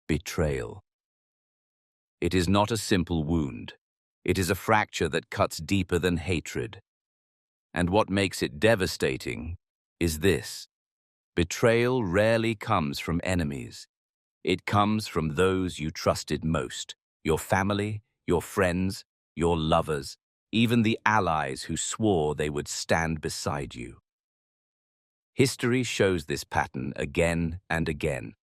Betrayal. It is not a simple wound. It is a fracture that cuts deeper than hatred. And what makes it devastating is this: betrayal rarely comes from enemies. It comes from those you trusted most, your family, your friends, your lovers, even the allies who swore they would stand beside you. History shows this pattern again and again.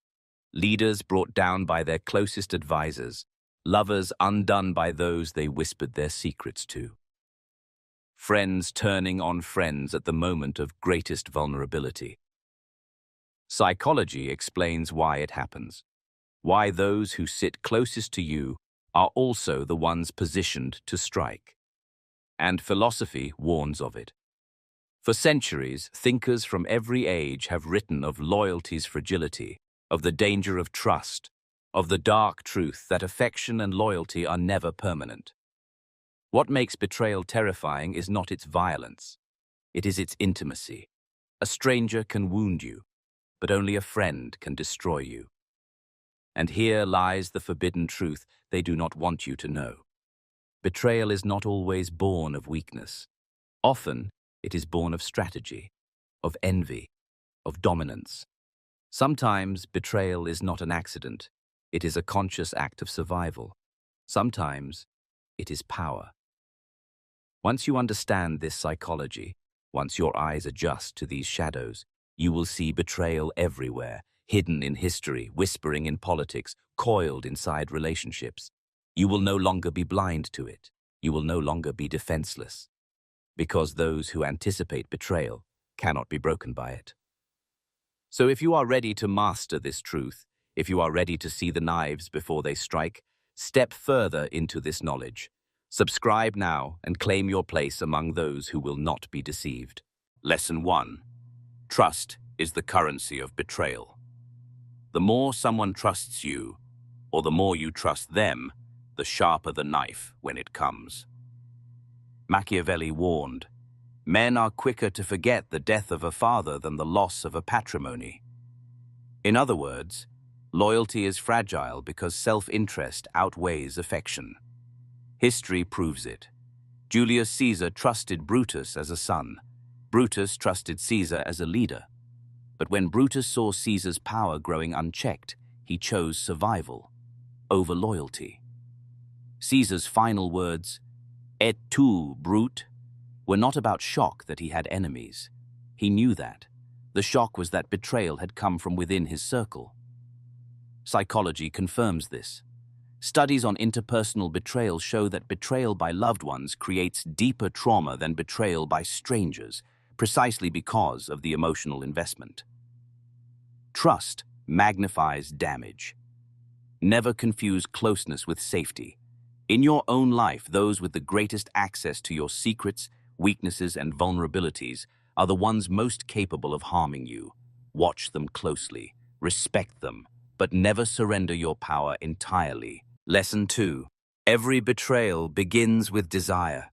Leaders brought down by their closest advisors, lovers undone by those they whispered their secrets to. Friends turning on friends at the moment of greatest vulnerability. Psychology explains why it happens, why those who sit closest to you are also the ones positioned to strike. And philosophy warns of it. For centuries, thinkers from every age have written of loyalty's fragility, of the danger of trust, of the dark truth that affection and loyalty are never permanent. What makes betrayal terrifying is not its violence. It is its intimacy. A stranger can wound you, but only a friend can destroy you. And here lies the forbidden truth they do not want you to know. Betrayal is not always born of weakness. Often, it is born of strategy, of envy, of dominance. Sometimes betrayal is not an accident. It is a conscious act of survival. Sometimes it is power. Once you understand this psychology, once your eyes adjust to these shadows, you will see betrayal everywhere, hidden in history, whispering in politics, coiled inside relationships. You will no longer be blind to it. You will no longer be defenseless. Because those who anticipate betrayal cannot be broken by it. So if you are ready to master this truth, if you are ready to see the knives before they strike, step further into this knowledge. Subscribe now and claim your place among those who will not be deceived. Lesson 1. Trust is the currency of betrayal. The more someone trusts you, or the more you trust them, the sharper the knife when it comes. Machiavelli warned, "Men are quicker to forget the death of a father than the loss of a patrimony." In other words, loyalty is fragile because self-interest outweighs affection. History proves it. Julius Caesar trusted Brutus as a son. Brutus trusted Caesar as a leader. But when Brutus saw Caesar's power growing unchecked, he chose survival over loyalty. Caesar's final words, "Et tu, Brute," were not about shock that he had enemies. He knew that. The shock was that betrayal had come from within his circle. Psychology confirms this. Studies on interpersonal betrayal show that betrayal by loved ones creates deeper trauma than betrayal by strangers, precisely because of the emotional investment. Trust magnifies damage. Never confuse closeness with safety. In your own life, those with the greatest access to your secrets, weaknesses, and vulnerabilities are the ones most capable of harming you. Watch them closely, respect them, but never surrender your power entirely. Lesson 2. Every betrayal begins with desire.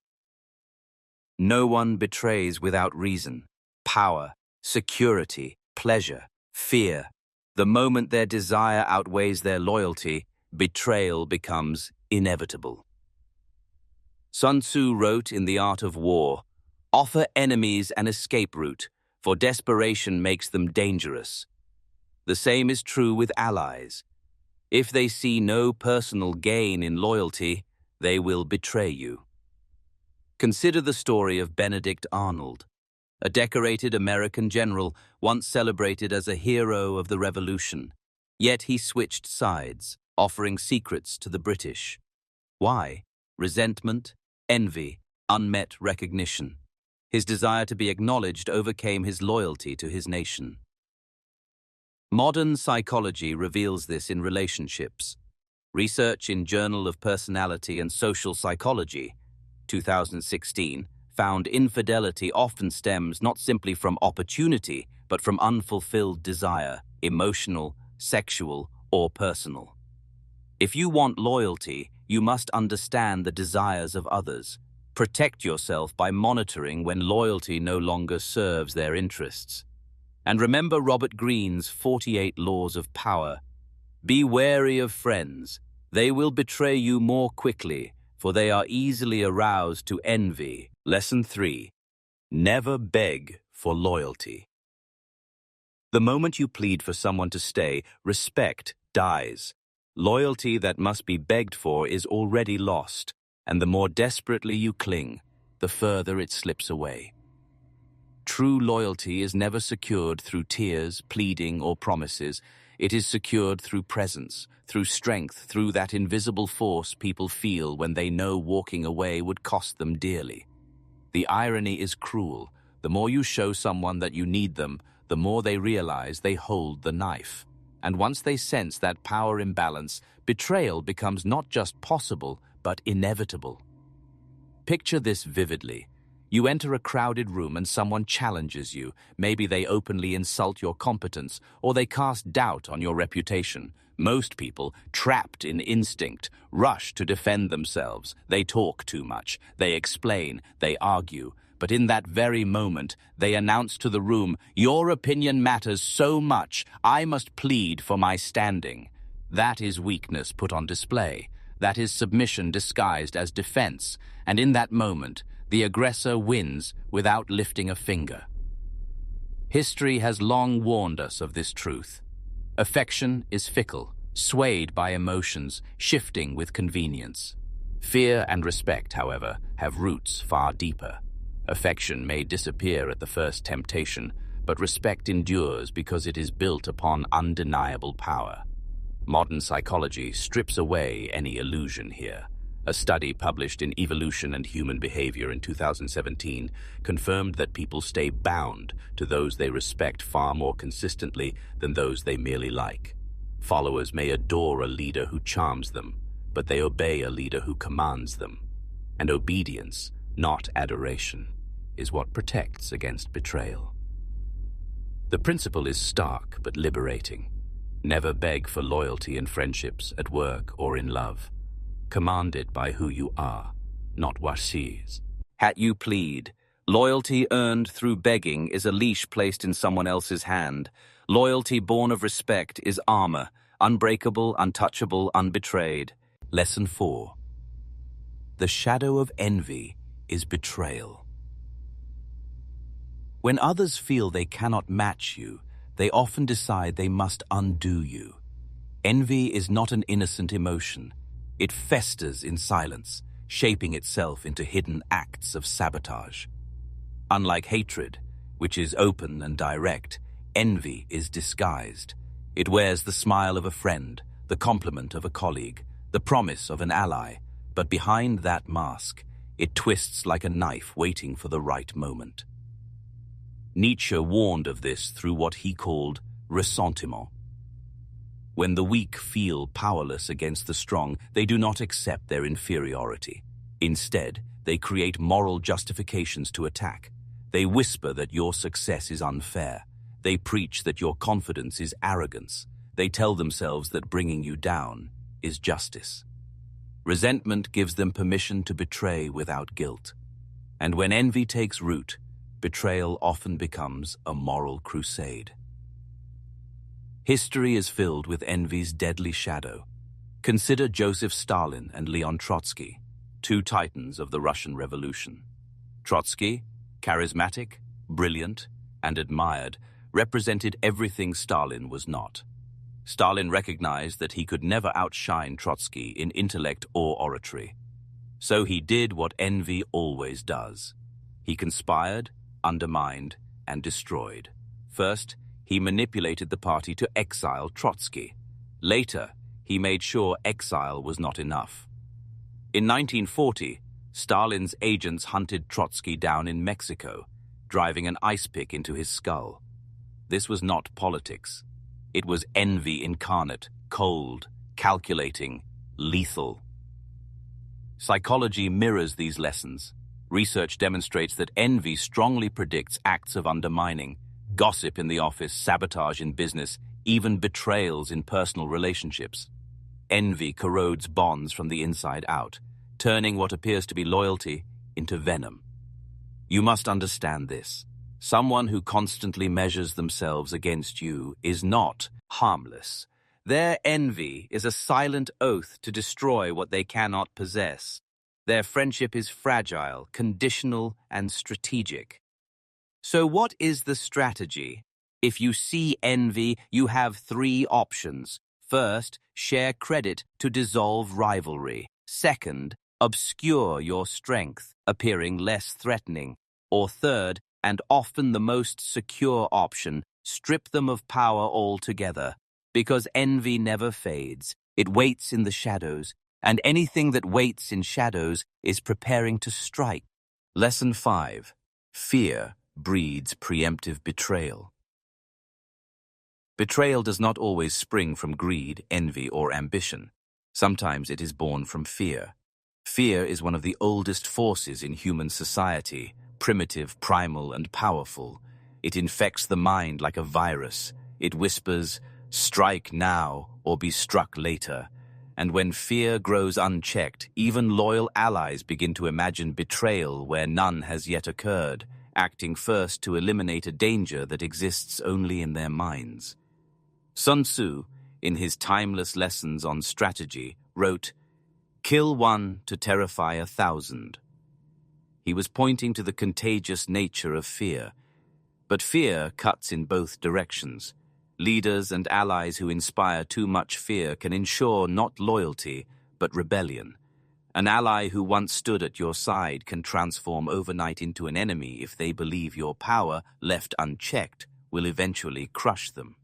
No one betrays without reason, power, security, pleasure, fear. The moment their desire outweighs their loyalty, betrayal becomes inevitable. Sun Tzu wrote in The Art of War, "Offer enemies an escape route, for desperation makes them dangerous." The same is true with allies. If they see no personal gain in loyalty, they will betray you. Consider the story of Benedict Arnold, a decorated American general once celebrated as a hero of the Revolution. Yet he switched sides, offering secrets to the British. Why? Resentment, envy, unmet recognition. His desire to be acknowledged overcame his loyalty to his nation. Modern psychology reveals this in relationships. Research in Journal of Personality and Social Psychology, 2016, found infidelity often stems not simply from opportunity, but from unfulfilled desire, emotional, sexual, or personal. If you want loyalty, you must understand the desires of others. Protect yourself by monitoring when loyalty no longer serves their interests. And remember Robert Greene's 48 Laws of Power. Be wary of friends. They will betray you more quickly, for they are easily aroused to envy. Lesson 3. Never beg for loyalty. The moment you plead for someone to stay, respect dies. Loyalty that must be begged for is already lost, and the more desperately you cling, the further it slips away. True loyalty is never secured through tears, pleading, or promises. It is secured through presence, through strength, through that invisible force people feel when they know walking away would cost them dearly. The irony is cruel. The more you show someone that you need them, the more they realize they hold the knife. And once they sense that power imbalance, betrayal becomes not just possible, but inevitable. Picture this vividly. You enter a crowded room and someone challenges you. Maybe they openly insult your competence, or they cast doubt on your reputation. Most people, trapped in instinct, rush to defend themselves. They talk too much, they explain, they argue. But in that very moment, they announce to the room, "Your opinion matters so much, I must plead for my standing." That is weakness put on display. That is submission disguised as defense. And in that moment, the aggressor wins without lifting a finger. History has long warned us of this truth. Affection is fickle, swayed by emotions, shifting with convenience. Fear and respect, however, have roots far deeper. Affection may disappear at the first temptation, but respect endures because it is built upon undeniable power. Modern psychology strips away any illusion here. A study published in Evolution and Human Behavior in 2017 confirmed that people stay bound to those they respect far more consistently than those they merely like. Followers may adore a leader who charms them, but they obey a leader who commands them. And obedience, not adoration, is what protects against betrayal. The principle is stark but liberating. Never beg for loyalty in friendships, at work, or in love. Command it by who you are, not what sees. Hat you plead. Loyalty earned through begging is a leash placed in someone else's hand. Loyalty born of respect is armor, unbreakable, untouchable, unbetrayed. Lesson 4. The shadow of envy is betrayal. When others feel they cannot match you, they often decide they must undo you. Envy is not an innocent emotion. It festers in silence, shaping itself into hidden acts of sabotage. Unlike hatred, which is open and direct, envy is disguised. It wears the smile of a friend, the compliment of a colleague, the promise of an ally, but behind that mask, it twists like a knife waiting for the right moment. Nietzsche warned of this through what he called ressentiment. When the weak feel powerless against the strong, they do not accept their inferiority. Instead, they create moral justifications to attack. They whisper that your success is unfair. They preach that your confidence is arrogance. They tell themselves that bringing you down is justice. Resentment gives them permission to betray without guilt. And when envy takes root, betrayal often becomes a moral crusade. History is filled with envy's deadly shadow. Consider Joseph Stalin and Leon Trotsky, two titans of the Russian Revolution. Trotsky, charismatic, brilliant, and admired, represented everything Stalin was not. Stalin recognized that he could never outshine Trotsky in intellect or oratory. So he did what envy always does. He conspired, undermined, and destroyed. First, he manipulated the party to exile Trotsky. Later, he made sure exile was not enough. In 1940, Stalin's agents hunted Trotsky down in Mexico, driving an ice pick into his skull. This was not politics. It was envy incarnate, cold, calculating, lethal. Psychology mirrors these lessons. Research demonstrates that envy strongly predicts acts of undermining, gossip in the office, sabotage in business, even betrayals in personal relationships. Envy corrodes bonds from the inside out, turning what appears to be loyalty into venom. You must understand this. Someone who constantly measures themselves against you is not harmless. Their envy is a silent oath to destroy what they cannot possess. Their friendship is fragile, conditional, and strategic. So what is the strategy? If you see envy, you have three options. First, share credit to dissolve rivalry. Second, obscure your strength, appearing less threatening. Or third, and often the most secure option, strip them of power altogether. Because envy never fades. It waits in the shadows, and anything that waits in shadows is preparing to strike. Lesson 5. Fear breeds preemptive betrayal. Betrayal does not always spring from greed, envy, or ambition. Sometimes it is born from fear. Fear is one of the oldest forces in human society, primitive, primal, and powerful. It infects the mind like a virus. It whispers, "Strike now or be struck later." And when fear grows unchecked, even loyal allies begin to imagine betrayal where none has yet occurred, acting first to eliminate a danger that exists only in their minds. Sun Tzu, in his timeless lessons on strategy, wrote, "Kill one to terrify 1,000. He was pointing to the contagious nature of fear. But fear cuts in both directions. Leaders and allies who inspire too much fear can ensure not loyalty, but rebellion. An ally who once stood at your side can transform overnight into an enemy if they believe your power, left unchecked, will eventually crush them.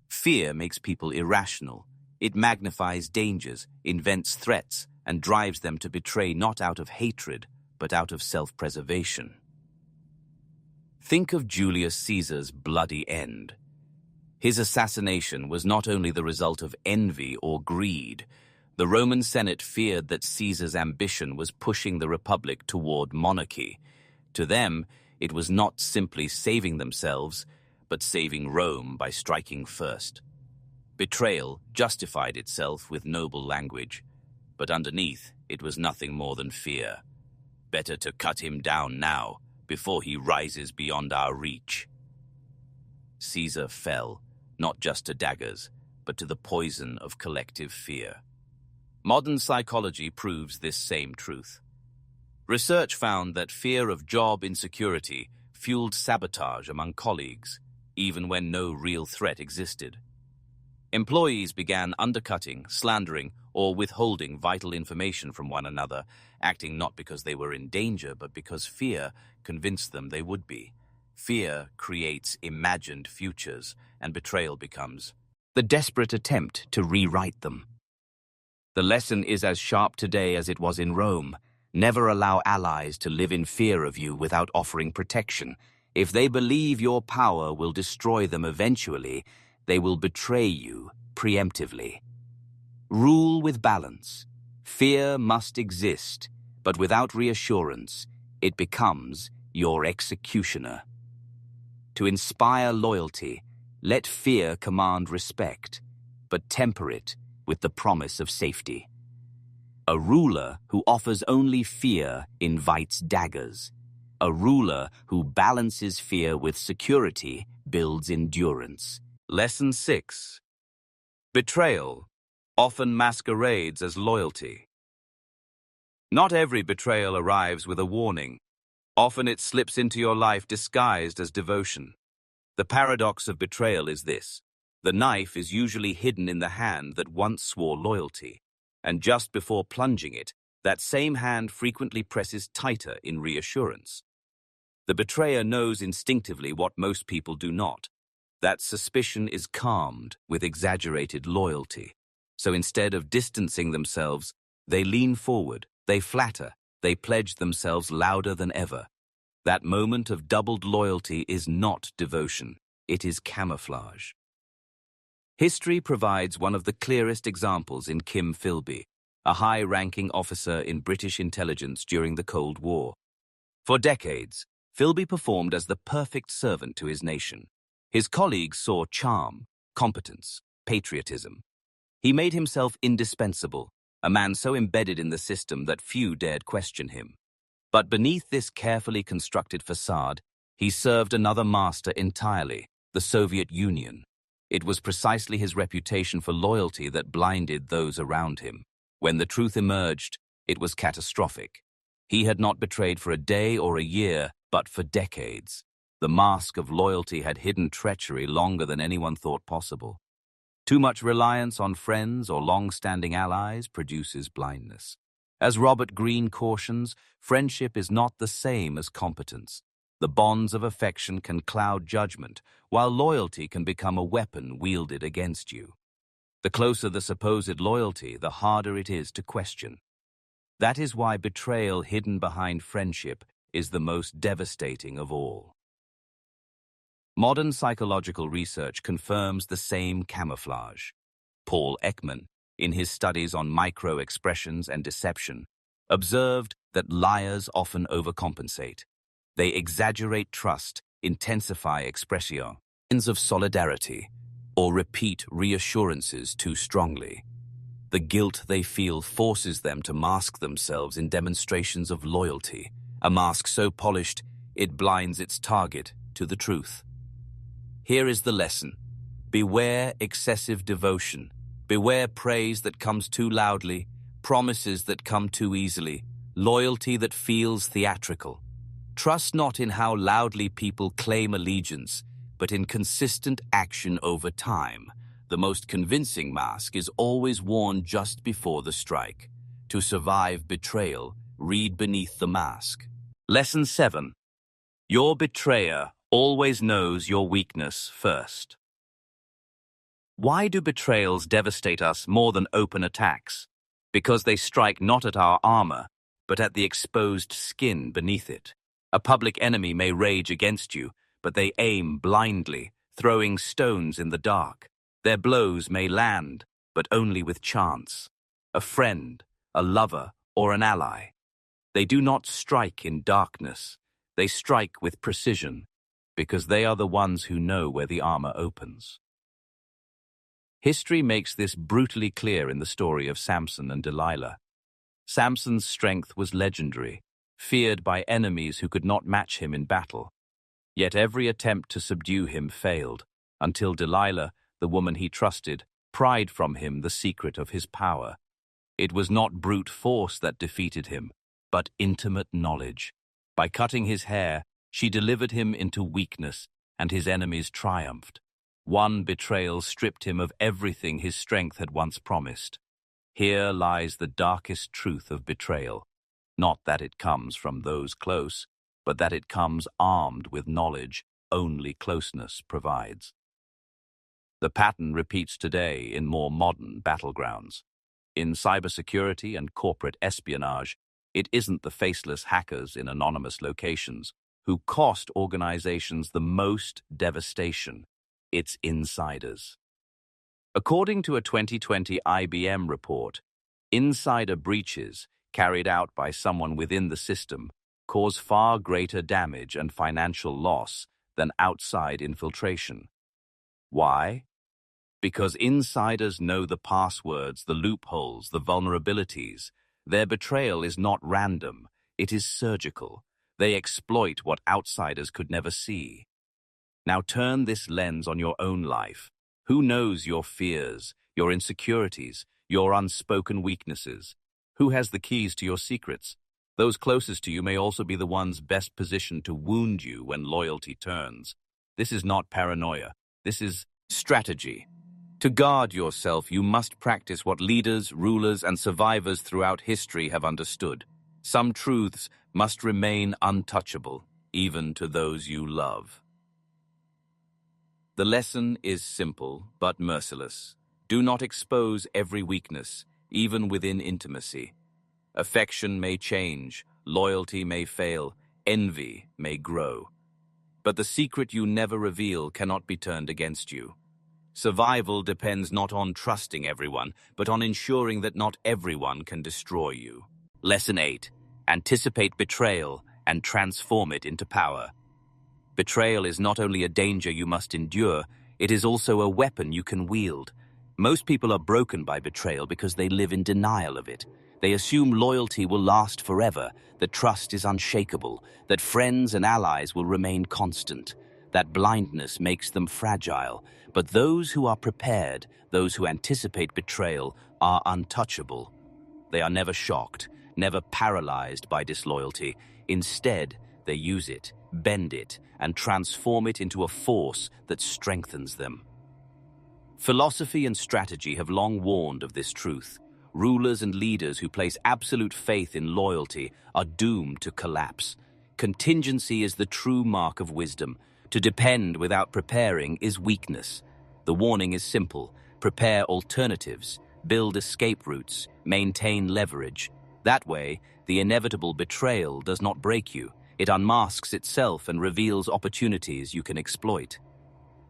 Fear makes people irrational. It magnifies dangers, invents threats, and drives them to betray not out of hatred, but out of self-preservation. Think of Julius Caesar's bloody end. His assassination was not only the result of envy or greed. The Roman Senate feared that Caesar's ambition was pushing the Republic toward monarchy. To them, it was not simply saving themselves, but saving Rome by striking first. Betrayal justified itself with noble language, but underneath it was nothing more than fear. Better to cut him down now, before he rises beyond our reach. Caesar fell, not just to daggers, but to the poison of collective fear. Modern psychology proves this same truth. Research found that fear of job insecurity fueled sabotage among colleagues, even when no real threat existed. Employees began undercutting, slandering, or withholding vital information from one another, acting not because they were in danger, but because fear convinced them they would be. Fear creates imagined futures, and betrayal becomes the desperate attempt to rewrite them. The lesson is as sharp today as it was in Rome. Never allow allies to live in fear of you without offering protection. If they believe your power will destroy them eventually, they will betray you preemptively. Rule with balance. Fear must exist, but without reassurance, it becomes your executioner. To inspire loyalty, let fear command respect, but temper it with the promise of safety. A ruler who offers only fear invites daggers. A ruler who balances fear with security builds endurance. Lesson 6. Betrayal often masquerades as loyalty. Not every betrayal arrives with a warning. Often it slips into your life disguised as devotion. The paradox of betrayal is this. The knife is usually hidden in the hand that once swore loyalty, and just before plunging it, that same hand frequently presses tighter in reassurance. The betrayer knows instinctively what most people do not. That suspicion is calmed with exaggerated loyalty. So instead of distancing themselves, they lean forward, they flatter, they pledge themselves louder than ever. That moment of doubled loyalty is not devotion, it is camouflage. History provides one of the clearest examples in Kim Philby, a high-ranking officer in British intelligence during the Cold War. For decades, Philby performed as the perfect servant to his nation. His colleagues saw charm, competence, patriotism. He made himself indispensable, a man so embedded in the system that few dared question him. But beneath this carefully constructed facade, he served another master entirely, the Soviet Union. It was precisely his reputation for loyalty that blinded those around him. When the truth emerged, it was catastrophic. He had not betrayed for a day or a year, but for decades. The mask of loyalty had hidden treachery longer than anyone thought possible. Too much reliance on friends or long-standing allies produces blindness. As Robert Greene cautions, friendship is not the same as competence. The bonds of affection can cloud judgment, while loyalty can become a weapon wielded against you. The closer the supposed loyalty, the harder it is to question. That is why betrayal hidden behind friendship is the most devastating of all. Modern psychological research confirms the same camouflage. Paul Ekman, in his studies on micro-expressions and deception, observed that liars often overcompensate. They exaggerate trust, intensify expression, signs of solidarity, or repeat reassurances too strongly. The guilt they feel forces them to mask themselves in demonstrations of loyalty, a mask so polished it blinds its target to the truth. Here is the lesson. Beware excessive devotion. Beware praise that comes too loudly, promises that come too easily, loyalty that feels theatrical. Trust not in how loudly people claim allegiance, but in consistent action over time. The most convincing mask is always worn just before the strike. To survive betrayal, read beneath the mask. Lesson 7. Your betrayer always knows your weakness first. Why do betrayals devastate us more than open attacks? Because they strike not at our armor, but at the exposed skin beneath it. A public enemy may rage against you, but they aim blindly, throwing stones in the dark. Their blows may land, but only with chance. A friend, a lover, or an ally. They do not strike in darkness. They strike with precision, because they are the ones who know where the armor opens. History makes this brutally clear in the story of Samson and Delilah. Samson's strength was legendary, feared by enemies who could not match him in battle. Yet every attempt to subdue him failed, until Delilah, the woman he trusted, pried from him the secret of his power. It was not brute force that defeated him, but intimate knowledge. By cutting his hair, she delivered him into weakness, and his enemies triumphed. One betrayal stripped him of everything his strength had once promised. Here lies the darkest truth of betrayal. Not that it comes from those close, but that it comes armed with knowledge only closeness provides. The pattern repeats today in more modern battlegrounds. In cybersecurity and corporate espionage, it isn't the faceless hackers in anonymous locations who cost organizations the most devastation. It's insiders. According to a 2020 IBM report, insider breaches carried out by someone within the system cause far greater damage and financial loss than outside infiltration. Why? Because insiders know the passwords, the loopholes, the vulnerabilities. Their betrayal is not random, it is surgical. They exploit what outsiders could never see. Now turn this lens on your own life. Who knows your fears, your insecurities, your unspoken weaknesses? Who has the keys to your secrets? Those closest to you may also be the ones best positioned to wound you when loyalty turns. This is not paranoia. This is strategy. To guard yourself, you must practice what leaders, rulers, and survivors throughout history have understood. Some truths must remain untouchable, even to those you love. The lesson is simple but merciless. Do not expose every weakness, even within intimacy. Affection may change, loyalty may fail, envy may grow. But the secret you never reveal cannot be turned against you. Survival depends not on trusting everyone, but on ensuring that not everyone can destroy you. Lesson 8. Anticipate betrayal and transform it into power. Betrayal is not only a danger you must endure, it is also a weapon you can wield. Most people are broken by betrayal because they live in denial of it. They assume loyalty will last forever, that trust is unshakable, that friends and allies will remain constant. That blindness makes them fragile, but those who are prepared, those who anticipate betrayal, are untouchable. They are never shocked, never paralyzed by disloyalty. Instead, they use it, bend it, and transform it into a force that strengthens them. Philosophy and strategy have long warned of this truth. Rulers and leaders who place absolute faith in loyalty are doomed to collapse. Contingency is the true mark of wisdom. To depend without preparing is weakness. The warning is simple: prepare alternatives, build escape routes, maintain leverage. That way, the inevitable betrayal does not break you. It unmasks itself and reveals opportunities you can exploit.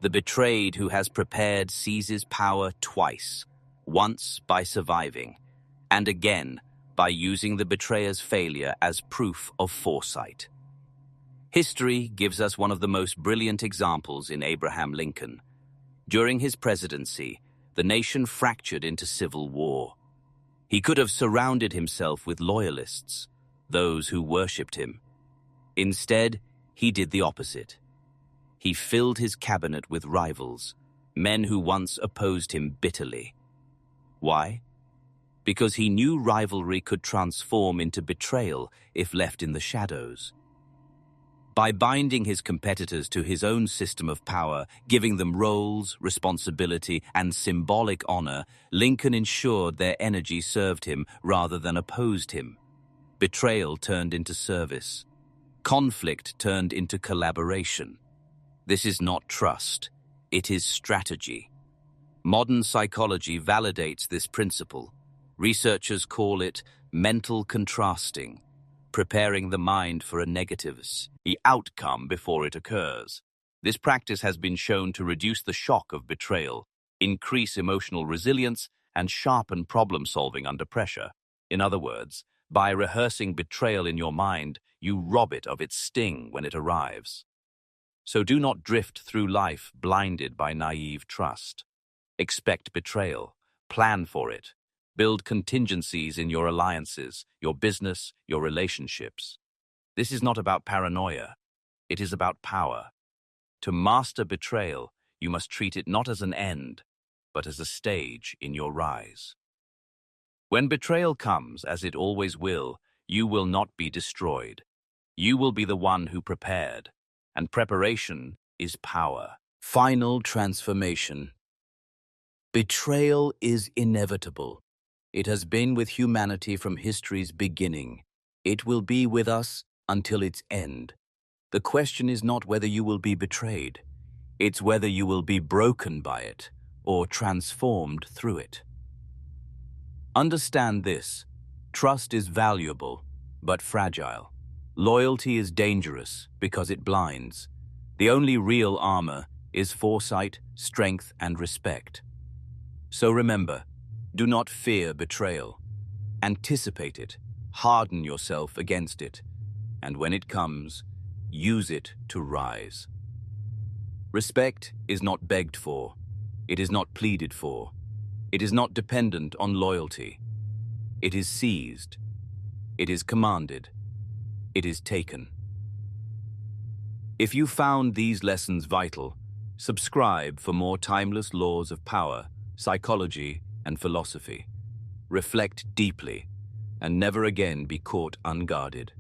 The betrayed who has prepared seizes power twice, once by surviving, and again by using the betrayer's failure as proof of foresight. History gives us one of the most brilliant examples in Abraham Lincoln. During his presidency, the nation fractured into civil war. He could have surrounded himself with loyalists, those who worshipped him. Instead, he did the opposite. He filled his cabinet with rivals, men who once opposed him bitterly. Why? Because he knew rivalry could transform into betrayal if left in the shadows. By binding his competitors to his own system of power, giving them roles, responsibility, and symbolic honor, Lincoln ensured their energy served him rather than opposed him. Betrayal turned into service. Conflict turned into collaboration. This is not trust, it is strategy. Modern psychology validates this principle. Researchers call it mental contrasting, preparing the mind for a negative's the outcome before it occurs. This practice has been shown to reduce the shock of betrayal, increase emotional resilience, and sharpen problem-solving under pressure. In other words, by rehearsing betrayal in your mind, you rob it of its sting when it arrives. So do not drift through life blinded by naive trust. Expect betrayal. Plan for it. Build contingencies in your alliances, your business, your relationships. This is not about paranoia. It is about power. To master betrayal, you must treat it not as an end, but as a stage in your rise. When betrayal comes, as it always will not be destroyed. You will be the one who prepared. And preparation is power. Final transformation. Betrayal is inevitable. It has been with humanity from history's beginning. It will be with us until its end. The question is not whether you will be betrayed. It's whether you will be broken by it or transformed through it. Understand this. Trust is valuable, but fragile. Loyalty is dangerous because it blinds. The only real armor is foresight, strength, and respect. So remember, do not fear betrayal. Anticipate it, harden yourself against it, and when it comes, use it to rise. Respect is not begged for. It is not pleaded for. It is not dependent on loyalty. It is seized. It is commanded. It is taken. If you found these lessons vital, subscribe for more timeless laws of power, psychology, and philosophy. Reflect deeply, and never again be caught unguarded.